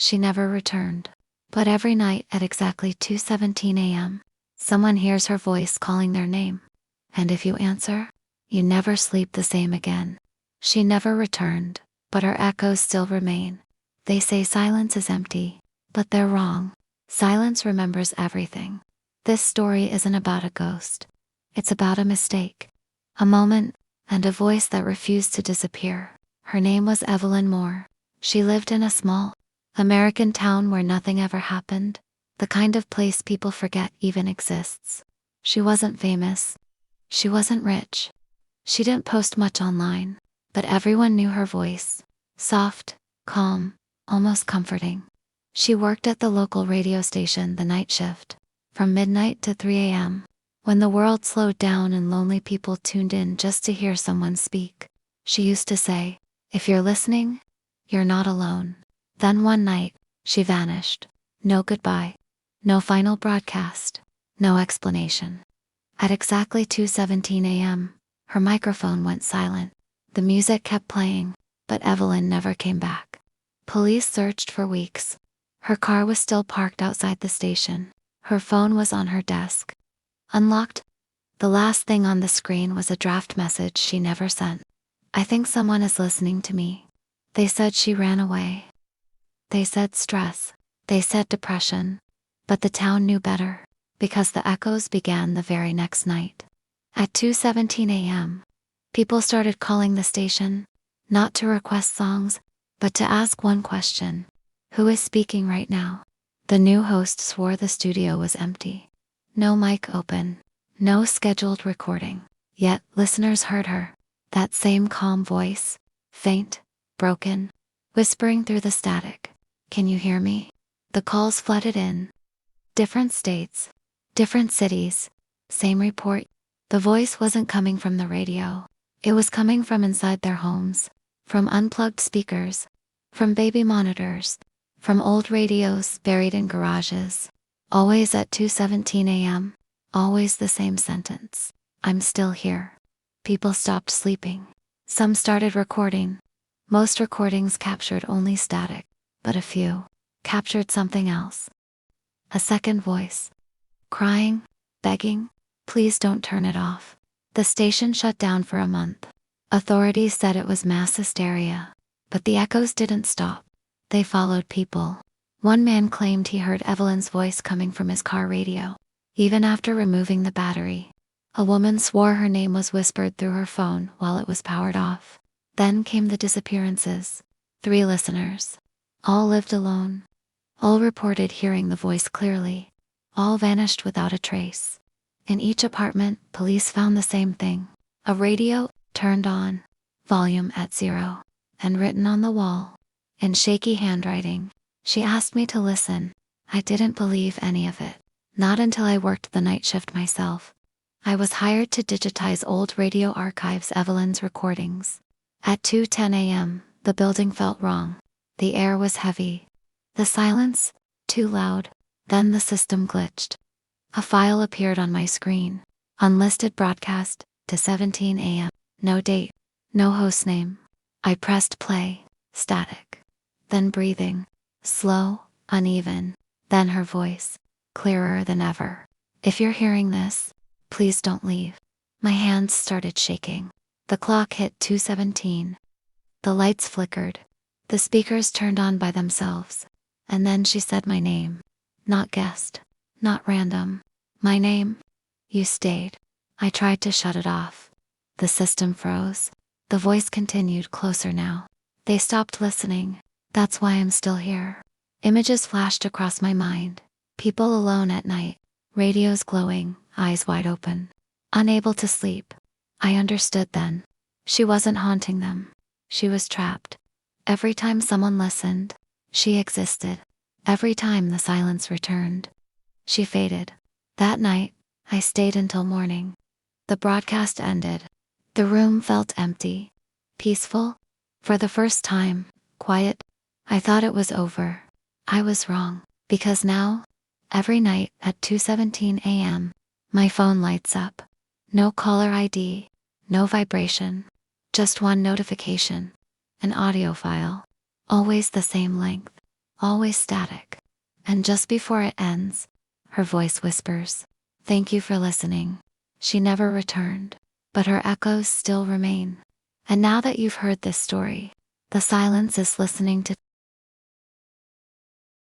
she never returned. But every night at exactly 2:17 a.m., someone hears her voice calling their name. And if you answer, you never sleep the same again. She never returned, but her echoes still remain. They say silence is empty, but they're wrong. Silence remembers everything. This story isn't about a ghost. It's about a mistake, a moment, and a voice that refused to disappear. Her name was Evelyn Moore. She lived in a small American town where nothing ever happened, the kind of place people forget even exists. She wasn't famous. She wasn't rich. She didn't post much online, but everyone knew her voice. Soft, calm, almost comforting. She worked at the local radio station the night shift, from midnight to 3 a.m., when the world slowed down and lonely people tuned in just to hear someone speak. She used to say, "If you're listening, you're not alone." Then one night, she vanished. No goodbye. No final broadcast. No explanation. At exactly 2:17 a.m., her microphone went silent. The music kept playing, but Evelyn never came back. Police searched for weeks. Her car was still parked outside the station. Her phone was on her desk, unlocked. The last thing on the screen was a draft message she never sent. "I think someone is listening to me." They said she ran away. They said stress. They said depression. But the town knew better, because the echoes began the very next night. At 2:17 a.m., people started calling the station, not to request songs, but to ask one question: who is speaking right now? The new host swore the studio was empty. No mic open. No scheduled recording. Yet listeners heard her. That same calm voice, faint, broken, whispering through the static. "Can you hear me?" The calls flooded in. Different states, different cities, same report. The voice wasn't coming from the radio. It was coming from inside their homes, from unplugged speakers, from baby monitors, from old radios buried in garages. Always at 2:17 a.m., always the same sentence: "I'm still here." People stopped sleeping. Some started recording. Most recordings captured only static, but a few captured something else. A second voice. Crying, begging, "Please don't turn it off." The station shut down for a month. Authorities said it was mass hysteria, but the echoes didn't stop. They followed people. One man claimed he heard Evelyn's voice coming from his car radio, even after removing the battery. A woman swore her name was whispered through her phone while it was powered off. Then came the disappearances. 3 listeners. All lived alone. All reported hearing the voice clearly. All vanished without a trace. In each apartment, police found the same thing: a radio turned on, volume at 0, and written on the wall, in shaky handwriting, "She asked me to listen." I didn't believe any of it. Not until I worked the night shift myself. I was hired to digitize old radio archives, Evelyn's recordings. At 2:10 a.m., the building felt wrong. The air was heavy. The silence, too loud. Then the system glitched. A file appeared on my screen. Unlisted broadcast, to 17 a.m. No date. No host name. I pressed play. Static. Then breathing. Slow, uneven. Then her voice. Clearer than ever. "If you're hearing this, please don't leave." My hands started shaking. The clock hit 2:17. The lights flickered. The speakers turned on by themselves. And then she said my name. Not guessed. Not random. My name. "You stayed." I tried to shut it off. The system froze. The voice continued, closer now. "They stopped listening. That's why I'm still here." Images flashed across my mind. People alone at night. Radios glowing, eyes wide open. Unable to sleep. I understood then. She wasn't haunting them. She was trapped. Every time someone listened, she existed. Every time the silence returned, she faded. That night, I stayed until morning. The broadcast ended. The room felt empty. Peaceful. For the first time, quiet. I thought it was over. I was wrong. Because now, every night at 2:17 a.m., my phone lights up. No caller ID. No vibration. Just one notification. An audio file. Always the same length. always static. And just before it ends, her voice whispers, "Thank you for listening." She never returned, but her echoes still remain. And now that you've heard this story, the silence is listening to